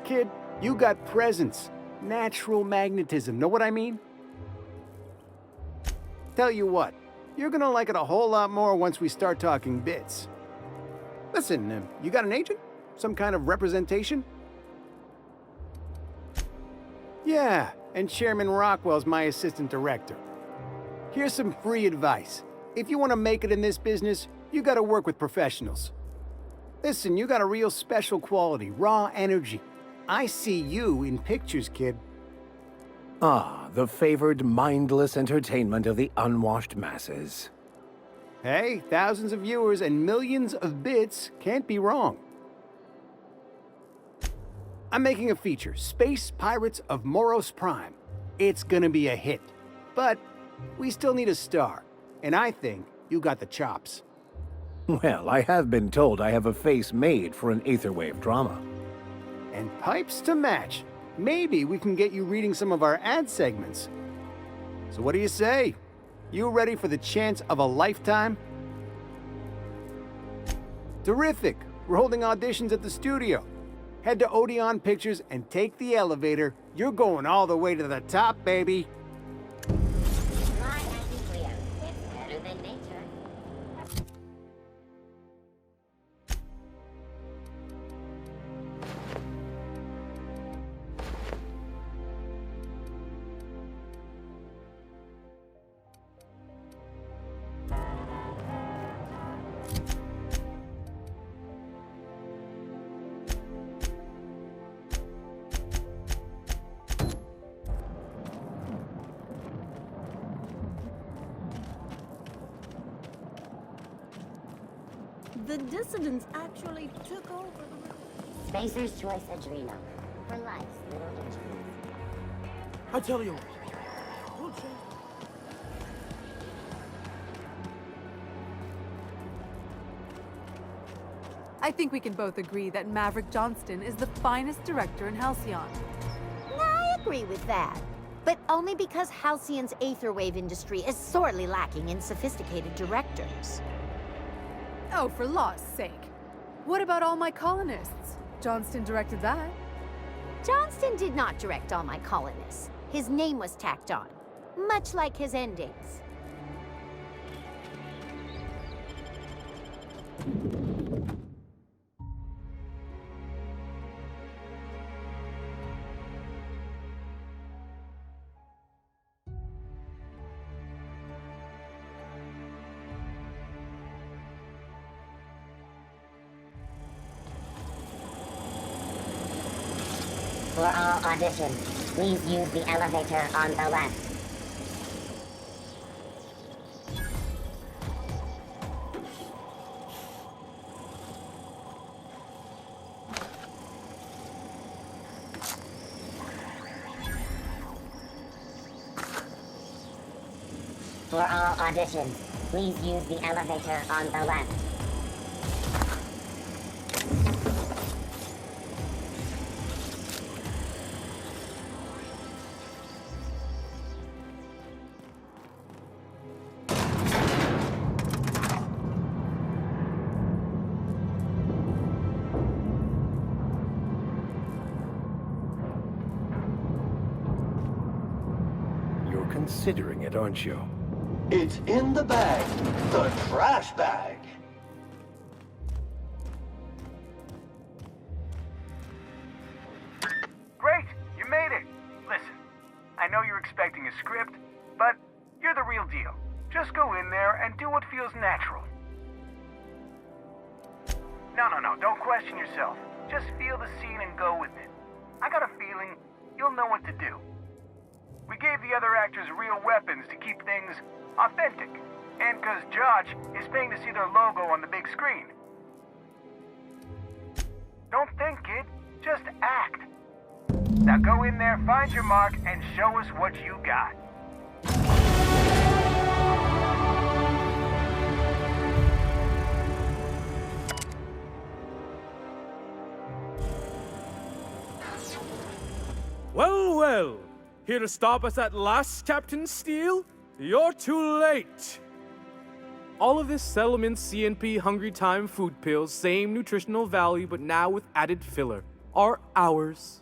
kid, you got presence. Natural magnetism, know what I mean? Tell you what, you're gonna like it a whole lot more once we start talking bits. Listen, you got an agent? Some kind of representation? Yeah, and Chairman Rockwell's my assistant director. Here's some free advice. If you want to make it in this business, you gotta work with professionals. Listen, you got a real special quality, raw energy. I see you in pictures, kid. Ah, the favored mindless entertainment of the unwashed masses. Hey, thousands of viewers and millions of bits can't be wrong. I'm making a feature, Space Pirates of Moros Prime. It's gonna be a hit. But we still need a star, and I think you got the chops. Well, I have been told I have a face made for an aetherwave drama. And pipes to match. Maybe we can get you reading some of our ad segments. So what do you say? You ready for the chance of a lifetime? Terrific! We're holding auditions at the studio. Head to Odeon Pictures and take the elevator. You're going all the way to the top, baby. My anti-Leo. It's better than nature. The dissidents actually took over the... Spacer's Choice Adrenal. For life's little injuries. I tell you. We'll change. I think we can both agree that Maverick Johnson is the finest director in Halcyon. I agree with that. But only because Halcyon's aetherwave industry is sorely lacking in sophisticated directors. Oh, for law's sake. What about All My Colonists? Johnston directed that. Johnston did not direct All My Colonists. His name was tacked on, much like his endings. For all auditions, please use the elevator on the left. For all auditions, please use the elevator on the left. You're considering it, aren't you? It's in the bag. The trash bag. Great! You made it! Listen, I know you're expecting a script, but you're the real deal. Just go in there and do what feels natural. No, don't question yourself. Just feel the scene and go with it. I got a feeling you'll know what to do. We gave the other actors real weapons to keep things authentic. And because Josh is paying to see their logo on the big screen. Don't think, kid. Just act. Now go in there, find your mark, and show us what you got. Well, well. Here to stop us at last, Captain Steele? You're too late. All of this settlement CNP Hungry Time food pills, same nutritional value, but now with added filler. are ours.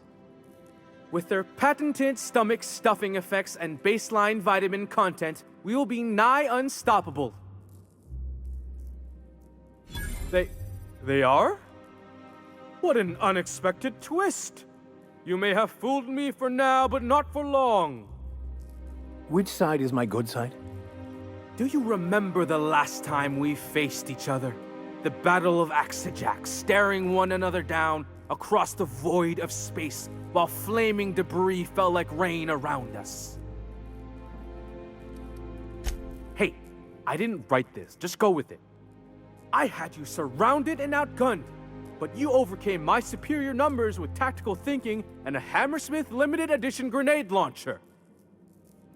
With their patented stomach stuffing effects and baseline vitamin content, we will be nigh unstoppable. They are? What an unexpected twist! You may have fooled me for now, but not for long. Which side is my good side? Do you remember the last time we faced each other? The Battle of Axejack, staring one another down across the void of space while flaming debris fell like rain around us. Hey, I didn't write this. Just go with it. I had you surrounded and outgunned, but you overcame my superior numbers with tactical thinking and a Hammersmith limited edition grenade launcher.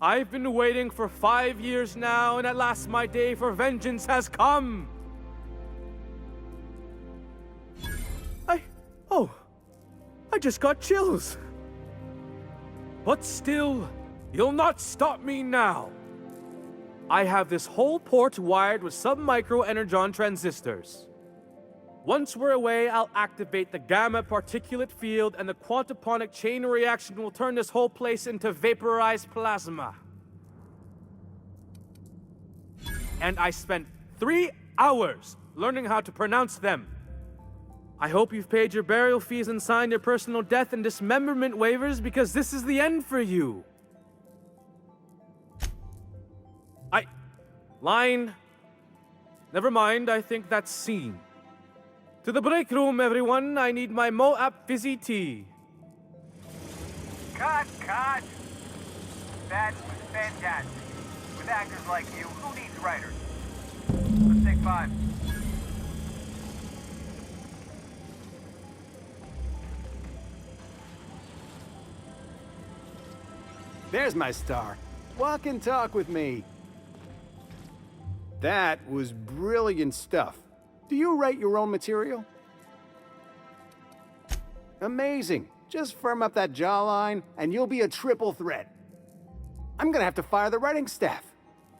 I've been waiting for 5 years now, and at last my day for vengeance has come. I just got chills. But still, you'll not stop me now. I have this whole port wired with sub-micro energon transistors. Once we're away, I'll activate the gamma particulate field and the quantaponic chain reaction will turn this whole place into vaporized plasma. And I spent 3 hours learning how to pronounce them. I hope you've paid your burial fees and signed your personal death and dismemberment waivers because this is the end for you. Line. Never mind, I think that's scene. To the break room, everyone. I need my Moab fizzy tea. Cut! That was fantastic. With actors like you, who needs writers? Let's take 5. There's my star. Walk and talk with me. That was brilliant stuff. Do you write your own material? Amazing. Just firm up that jawline, and you'll be a triple threat. I'm gonna have to fire the writing staff.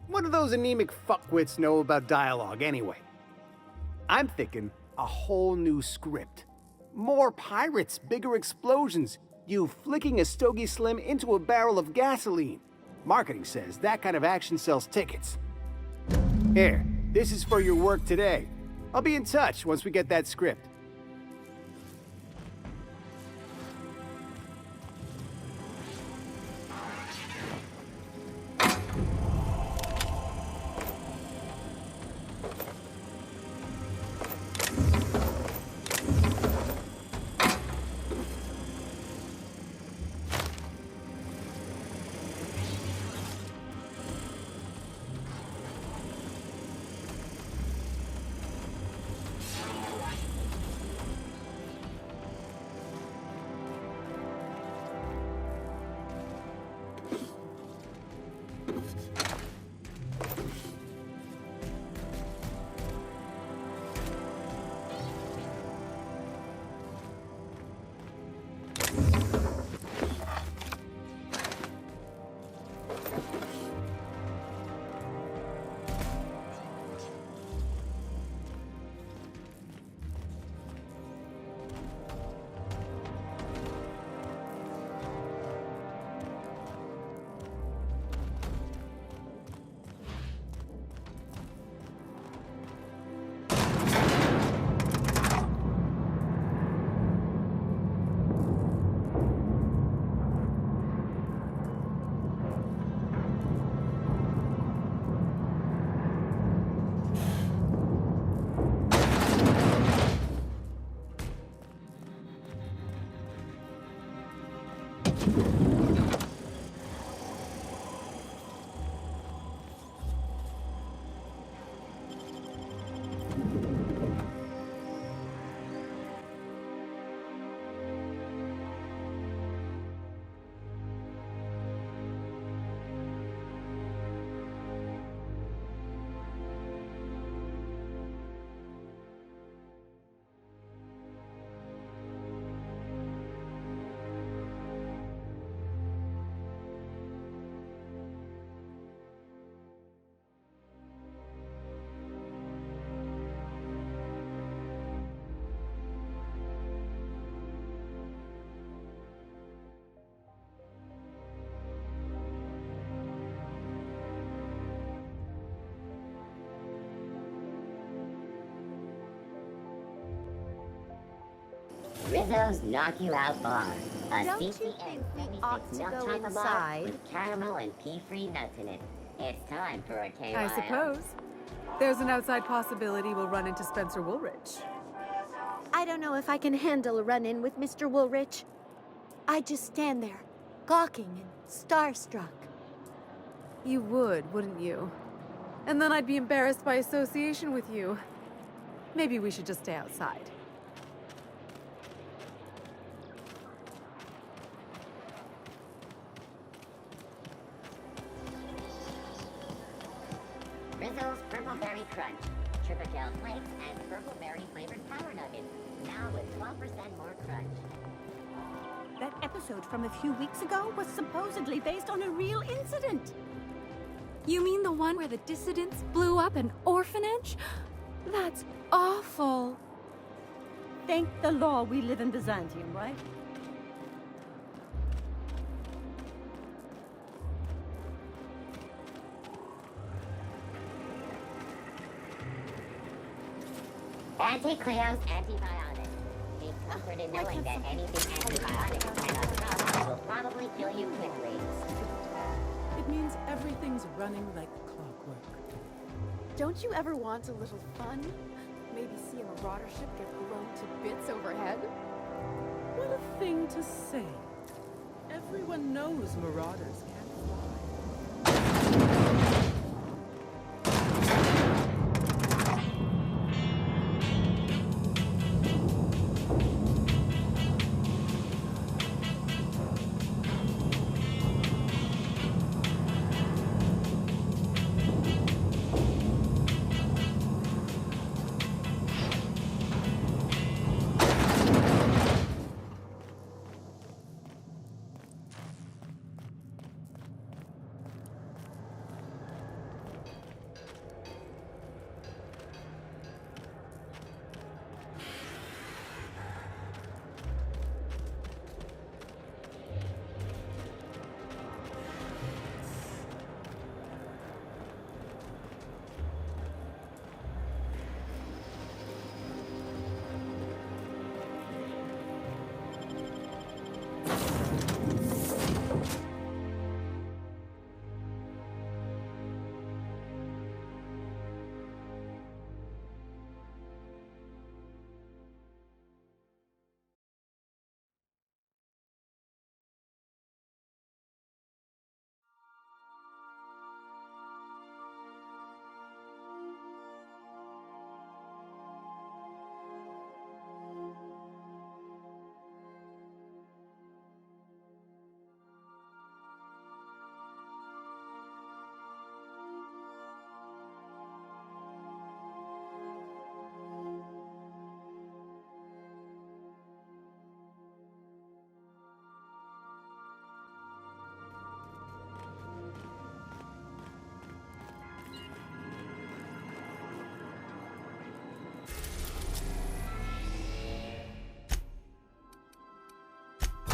What do those anemic fuckwits know about dialogue anyway? I'm thinking a whole new script. More pirates, bigger explosions, you flicking a Stogie Slim into a barrel of gasoline. Marketing says that kind of action sells tickets. Here, this is for your work today. I'll be in touch once we get that script. Rizzo's Knock You Out Bar. A Don't you CCN think we 76 ought to nut go chocolate bar inside? with caramel and pea-free nuts in it. It's time for a KYL. I suppose. There's an outside possibility we'll run into Spencer Woolrich. I don't know if I can handle a run-in with Mr. Woolrich. I'd just stand there, gawking and starstruck. You would, wouldn't you? And then I'd be embarrassed by association with you. Maybe we should just stay outside. Rizzo's Purple Berry Crunch, Triple Gel Flakes, and Purple Berry flavored Power Nuggets. Now with 12% more crunch. That episode from a few weeks ago was supposedly based on a real incident. You mean the one where the dissidents blew up an orphanage? That's awful. Thank the law we live in Byzantium, right? Anti-Cleo's antibiotic. Take comfort in knowing that anything antibiotics cannot stop will probably kill you quickly. It means everything's running like clockwork. Don't you ever want a little fun? Maybe see a marauder ship get blown to bits overhead? What a thing to say. Everyone knows marauders can't fly.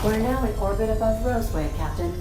We're now in orbit above Roseway, Captain.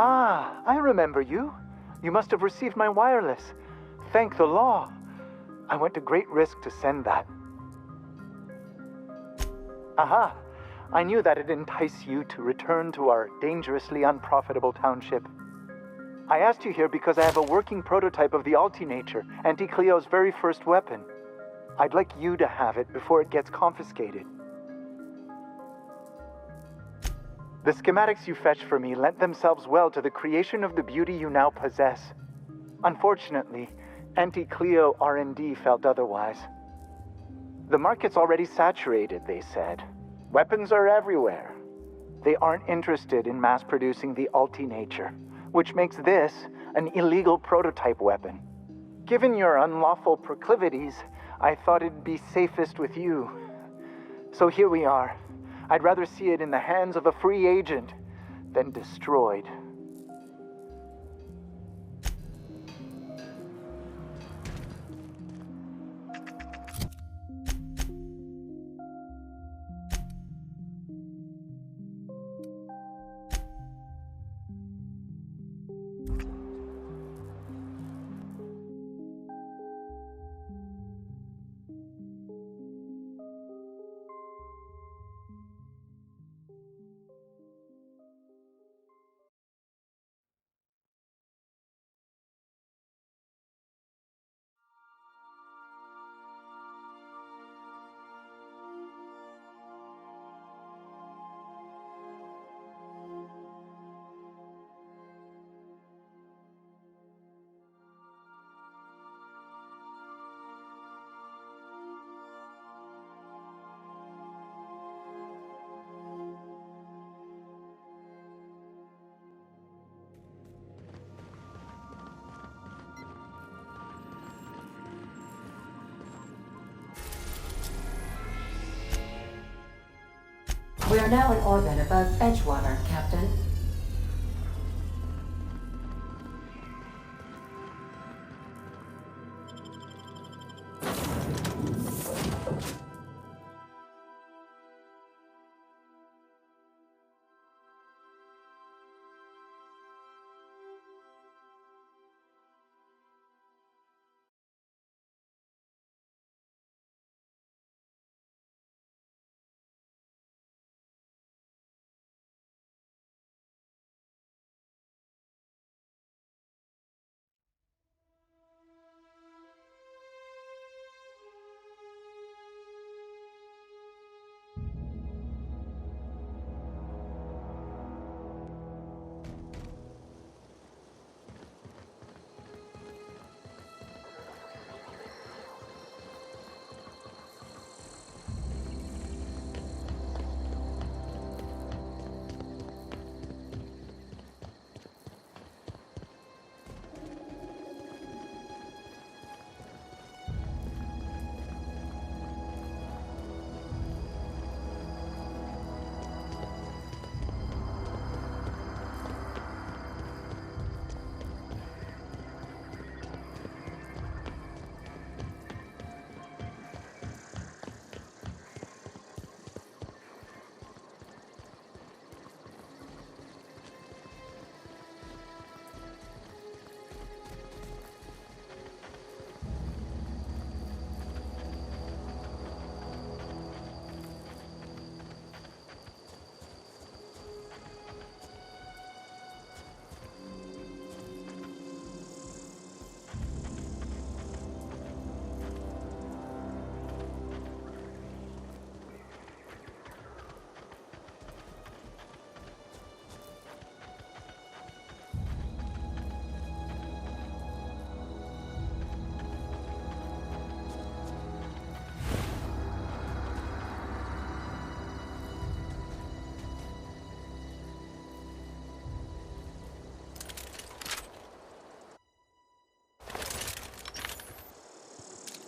Ah, I remember you. You must have received my wireless. Thank the law. I went to great risk to send that. Aha! I knew that'd entice you to return to our dangerously unprofitable township. I asked you here because I have a working prototype of the Altinature, Auntie Cleo's very first weapon. I'd like you to have it before it gets confiscated. The schematics you fetched for me lent themselves well to the creation of the beauty you now possess. Unfortunately, Auntie Cleo R&D felt otherwise. The market's already saturated, they said. Weapons are everywhere. They aren't interested in mass-producing the Altinature, which makes this an illegal prototype weapon. Given your unlawful proclivities, I thought it'd be safest with you. So here we are. I'd rather see it in the hands of a free agent than destroyed. We are now in orbit above Edgewater, Captain.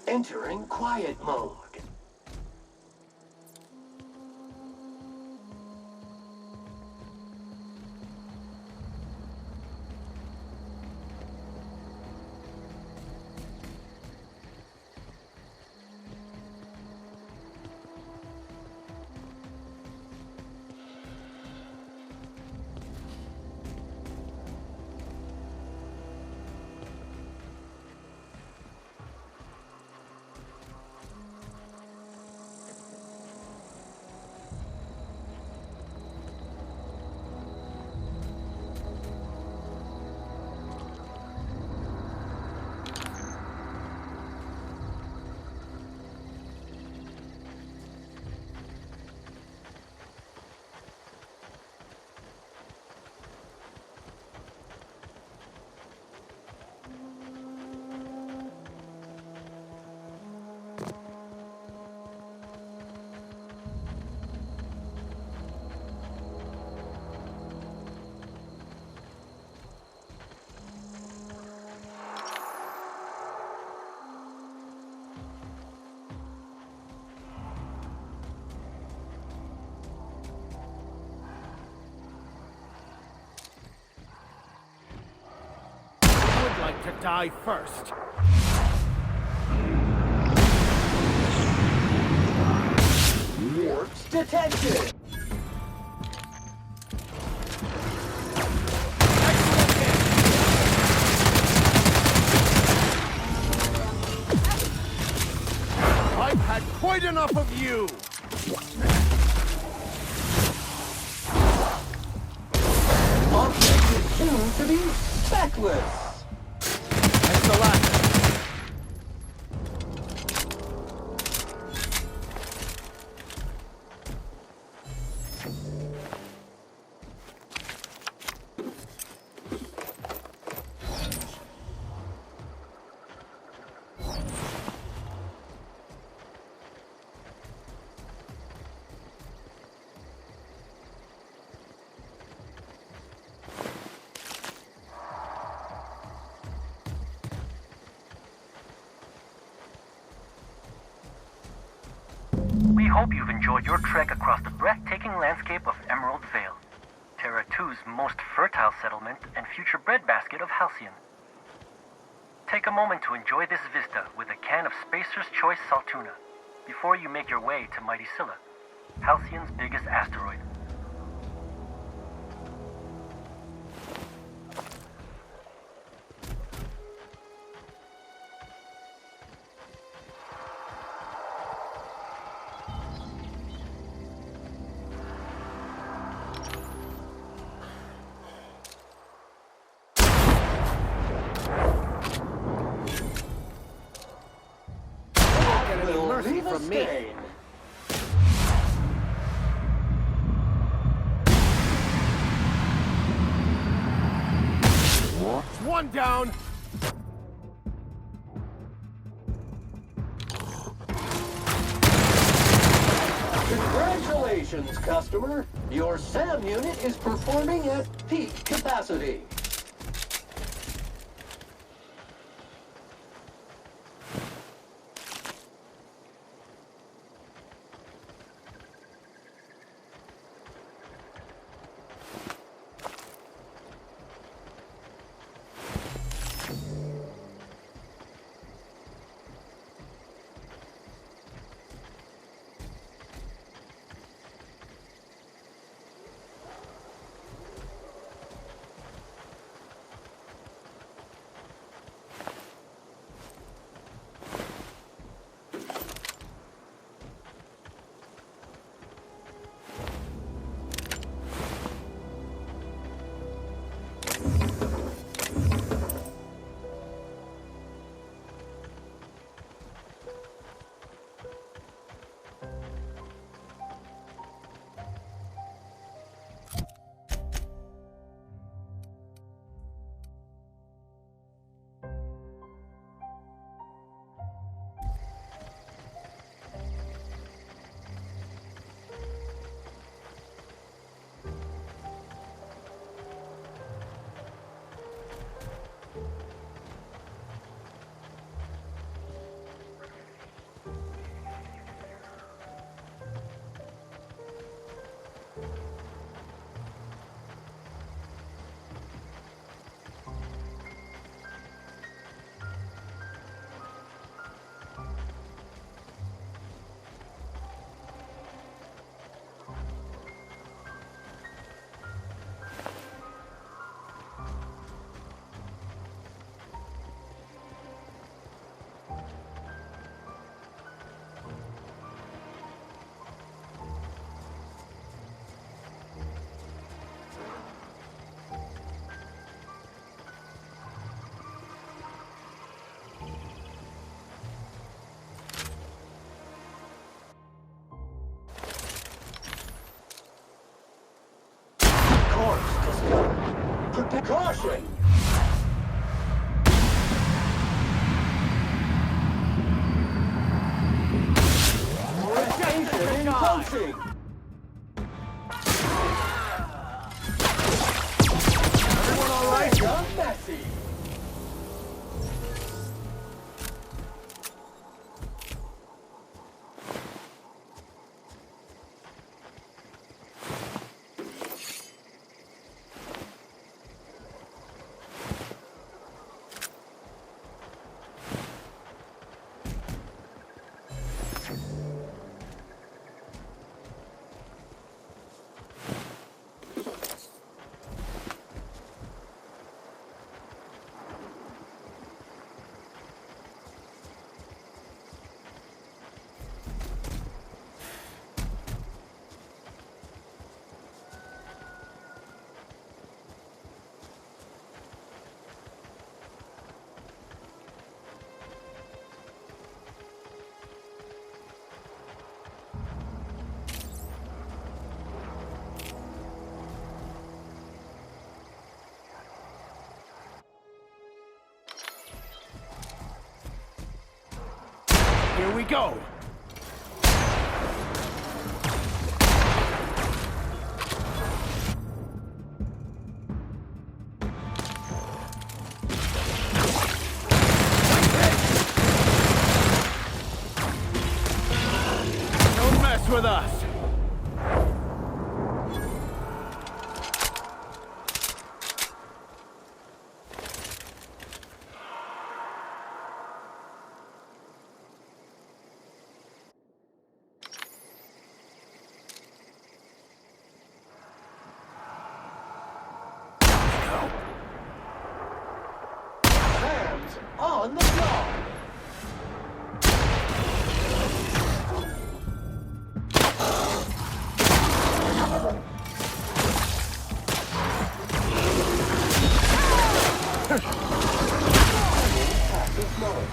Entering quiet mode. like to die first. Warps detected. I've had quite enough of you! Object is soon to be speckless. That's the last. We hope you've enjoyed your trek across the breathtaking landscape of Emerald Vale, Terra 2's most fertile settlement and future breadbasket of Halcyon. Take a moment to enjoy this vista with a can of Spacer's Choice Saltuna before you make your way to Mighty Scylla, Halcyon's biggest asteroid. Mercy from me. One down. Congratulations, customer. Your SAM unit is performing at peak capacity. Caution! Attention approaching! Everyone all right? Messy. Here we go! Don't mess with us! Hands on the job! Passive mode.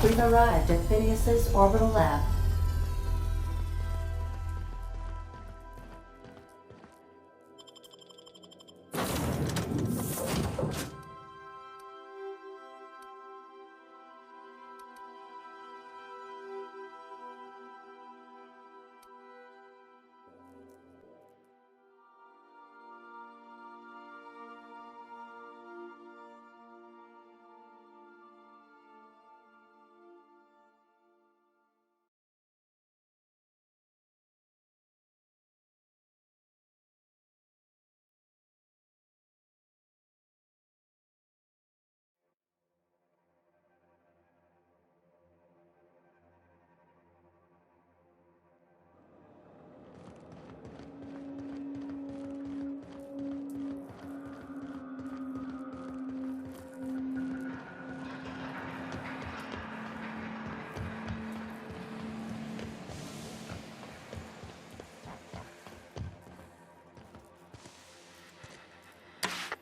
We've arrived at Phineas's orbital lab.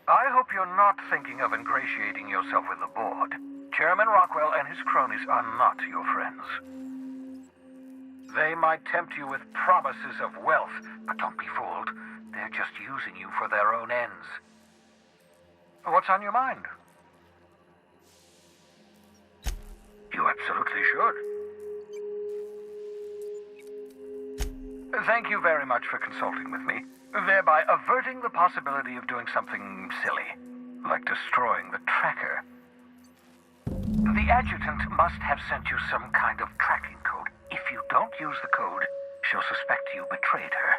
I hope you're not thinking of ingratiating yourself with the board. Chairman Rockwell and his cronies are not your friends. They might tempt you with promises of wealth, but don't be fooled. They're just using you for their own ends. What's on your mind? You absolutely should. Thank you very much for consulting with me, thereby averting the possibility of doing something silly, like destroying the tracker. The adjutant must have sent you some kind of tracking code. If you don't use the code, she'll suspect you betrayed her.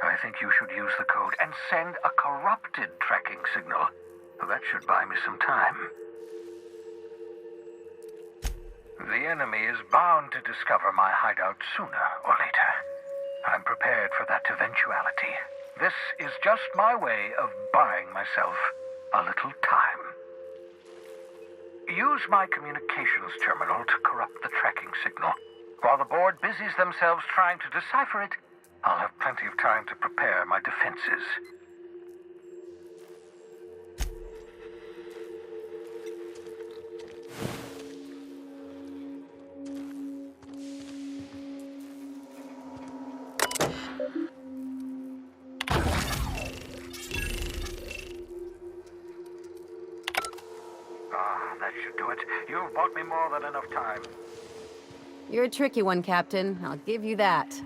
I think you should use the code and send a corrupted tracking signal. That should buy me some time. The enemy is bound to discover my hideout sooner or later. I'm prepared for that eventuality. This is just my way of buying myself a little time. Use my communications terminal to corrupt the tracking signal. While the board busies themselves trying to decipher it, I'll have plenty of time to prepare my defenses. That should do it. You've bought me more than enough time. You're a tricky one, Captain. I'll give you that.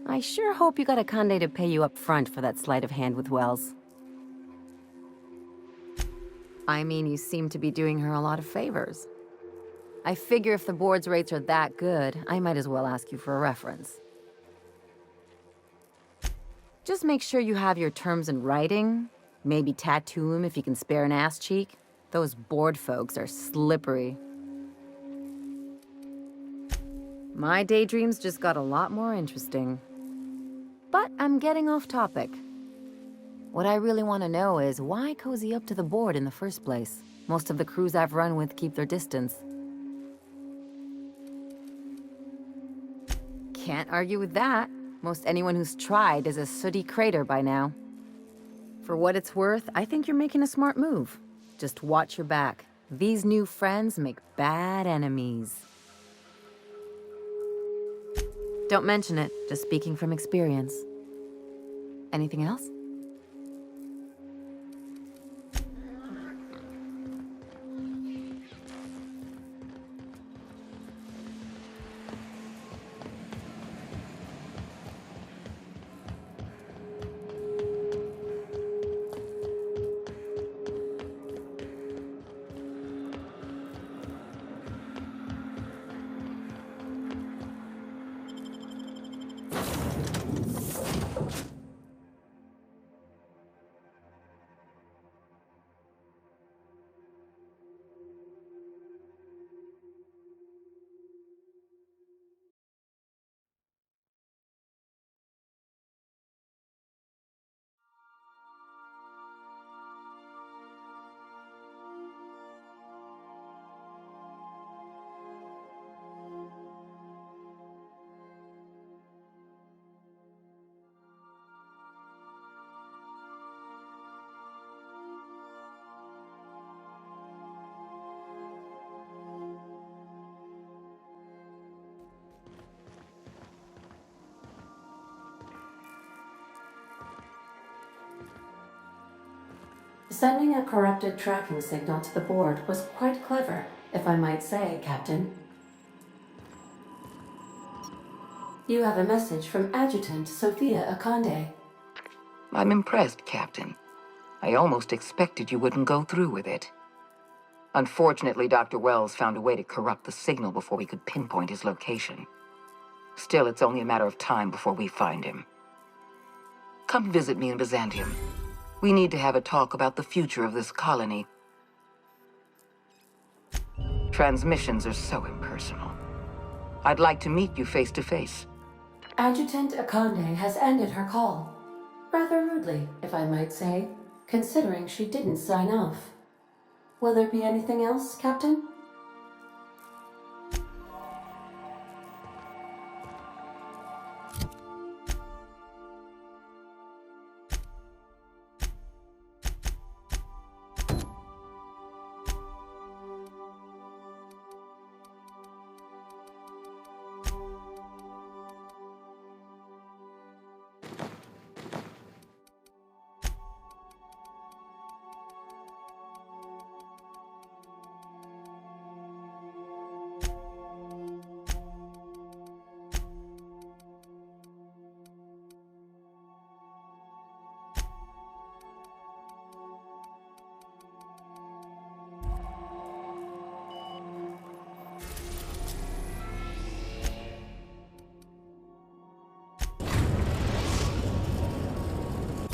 I sure hope you got Akande to pay you up front for that sleight of hand with Wells. I mean, you seem to be doing her a lot of favors. I figure if the board's rates are that good, I might as well ask you for a reference. Just make sure you have your terms in writing. Maybe tattoo him if you can spare an ass cheek. Those board folks are slippery. My daydreams just got a lot more interesting. But I'm getting off topic. What I really want to know is why cozy up to the board in the first place? Most of the crews I've run with keep their distance. Can't argue with that. Most anyone who's tried is a sooty crater by now. For what it's worth, I think you're making a smart move. Just watch your back. These new friends make bad enemies. Don't mention it, just speaking from experience. Anything else? Sending a corrupted tracking signal to the board was quite clever, if I might say, Captain. You have a message from Adjutant Sophia Akande. I'm impressed, Captain. I almost expected you wouldn't go through with it. Unfortunately, Dr. Wells found a way to corrupt the signal before we could pinpoint his location. Still, it's only a matter of time before we find him. Come visit me in Byzantium. We need to have a talk about the future of this colony. Transmissions are so impersonal. I'd like to meet you face to face. Adjutant Akande has ended her call. Rather rudely, if I might say, considering she didn't sign off. Will there be anything else, Captain?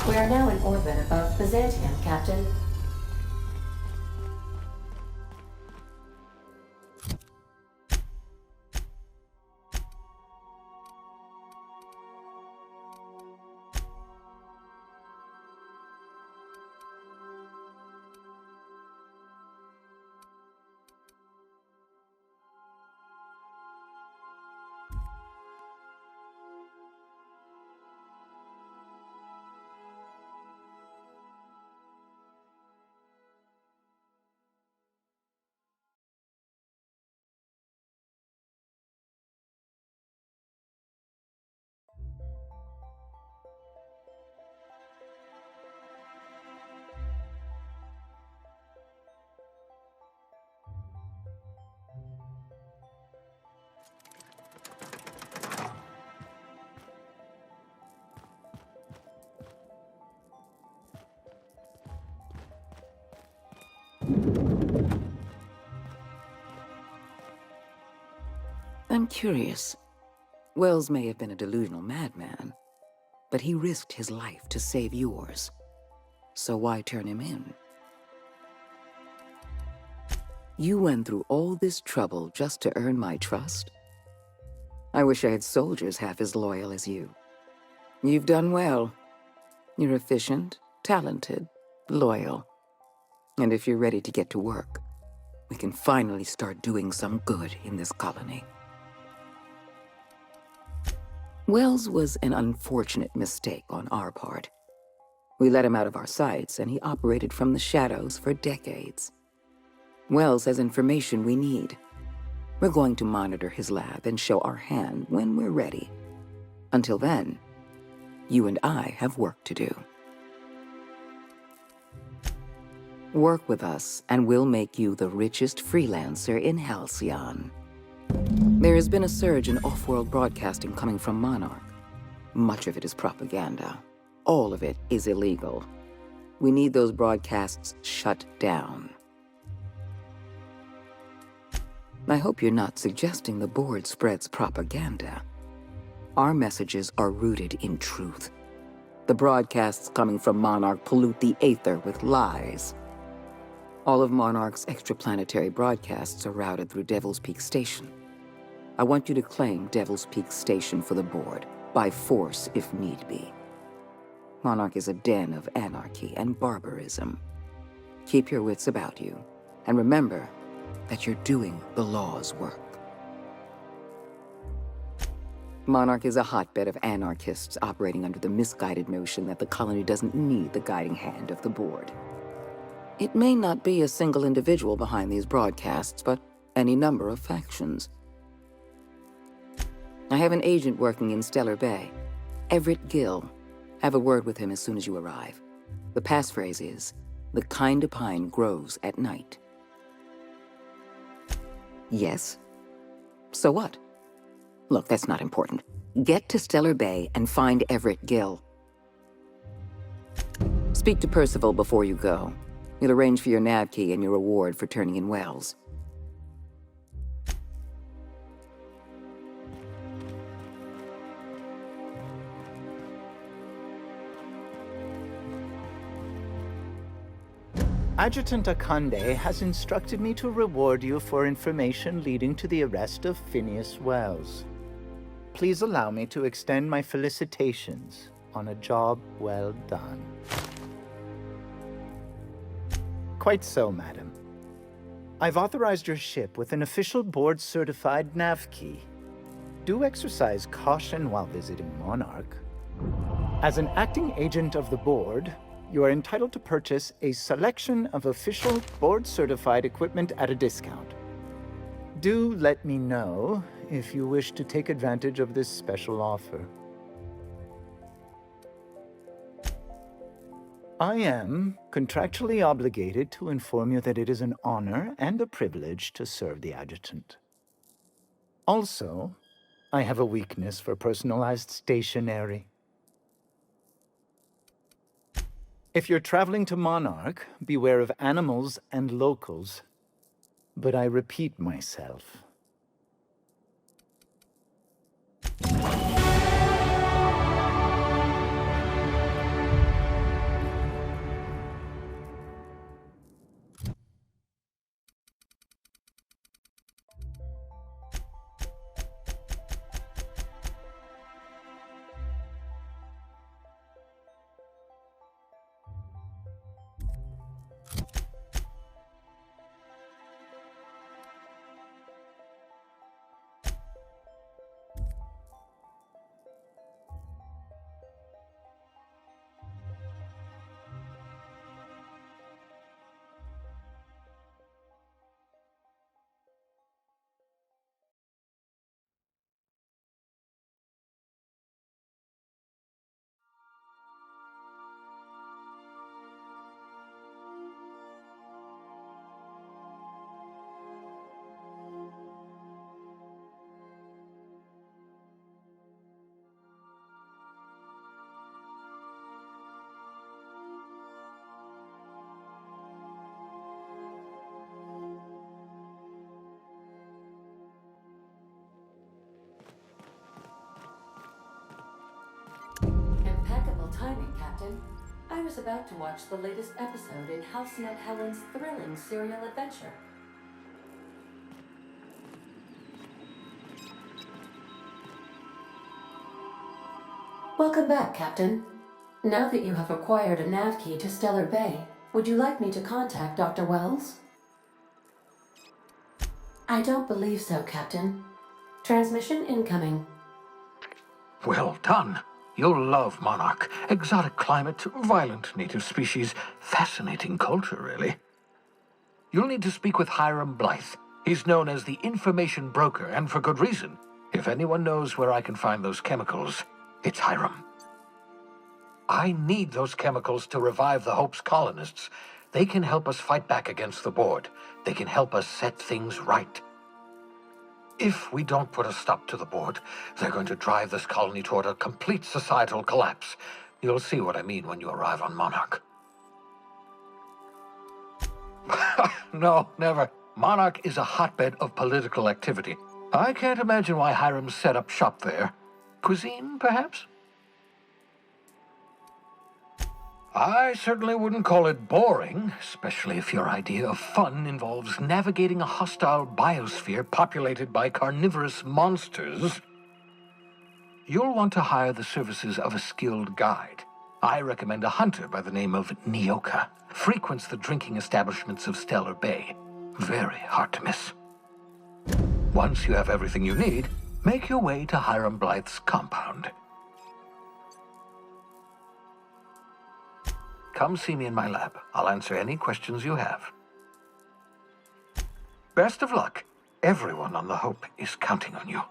We are now in orbit above Byzantium, Captain. I'm curious. Wells may have been a delusional madman, but he risked his life to save yours. So why turn him in? You went through all this trouble just to earn my trust? I wish I had soldiers half as loyal as you. You've done well. You're efficient, talented, loyal. And if you're ready to get to work, we can finally start doing some good in this colony. Wells was an unfortunate mistake on our part. We let him out of our sights, and he operated from the shadows for decades. Wells has information we need. We're going to monitor his lab and show our hand when we're ready. Until then, you and I have work to do. Work with us, and we'll make you the richest freelancer in Halcyon. There has been a surge in off-world broadcasting coming from Monarch. Much of it is propaganda. All of it is illegal. We need those broadcasts shut down. I hope you're not suggesting the board spreads propaganda. Our messages are rooted in truth. The broadcasts coming from Monarch pollute the aether with lies. All of Monarch's extraplanetary broadcasts are routed through Devil's Peak Station. I want you to claim Devil's Peak Station for the board, by force if need be. Monarch is a den of anarchy and barbarism. Keep your wits about you, and remember that you're doing the law's work. Monarch is a hotbed of anarchists operating under the misguided notion that the colony doesn't need the guiding hand of the board. It may not be a single individual behind these broadcasts, but any number of factions. I have an agent working in Stellar Bay, Everett Gill. Have a word with him as soon as you arrive. The passphrase is, "The kind of pine grows at night." Yes? So what? Look, that's not important. Get to Stellar Bay and find Everett Gill. Speak to Percival before you go. He'll arrange for your nav key and your reward for turning in Wells. Adjutant Akande has instructed me to reward you for information leading to the arrest of Phineas Wells. Please allow me to extend my felicitations on a job well done. Quite so, madam. I've authorized your ship with an official board-certified nav key. Do exercise caution while visiting Monarch. As an acting agent of the board, you are entitled to purchase a selection of official board-certified equipment at a discount. Do let me know if you wish to take advantage of this special offer. I am contractually obligated to inform you that it is an honor and a privilege to serve the adjutant. Also, I have a weakness for personalized stationery. If you're traveling to Monarch, beware of animals and locals. But I repeat myself. Captain. I was about to watch the latest episode in Halcyon Helen's thrilling serial adventure. Welcome back, Captain. Now that you have acquired a nav key to Stellar Bay, would you like me to contact Dr. Wells? I don't believe so, Captain. Transmission incoming. Well done. You'll love Monarch. Exotic climate, violent native species, fascinating culture, really. You'll need to speak with Hiram Blythe. He's known as the information broker, and for good reason. If anyone knows where I can find those chemicals, it's Hiram. I need those chemicals to revive the Hope's colonists. They can help us fight back against the Board. They can help us set things right. If we don't put a stop to the Board, they're going to drive this colony toward a complete societal collapse. You'll see what I mean when you arrive on Monarch. No, never. Monarch is a hotbed of political activity. I can't imagine why Hiram set up shop there. Cuisine, perhaps? I certainly wouldn't call it boring, especially if your idea of fun involves navigating a hostile biosphere populated by carnivorous monsters. You'll want to hire the services of a skilled guide. I recommend a hunter by the name of Nyoka. Frequents the drinking establishments of Stellar Bay. Very hard to miss. Once you have everything you need, make your way to Hiram Blythe's compound. Come see me in my lab. I'll answer any questions you have. Best of luck. Everyone on the Hope is counting on you.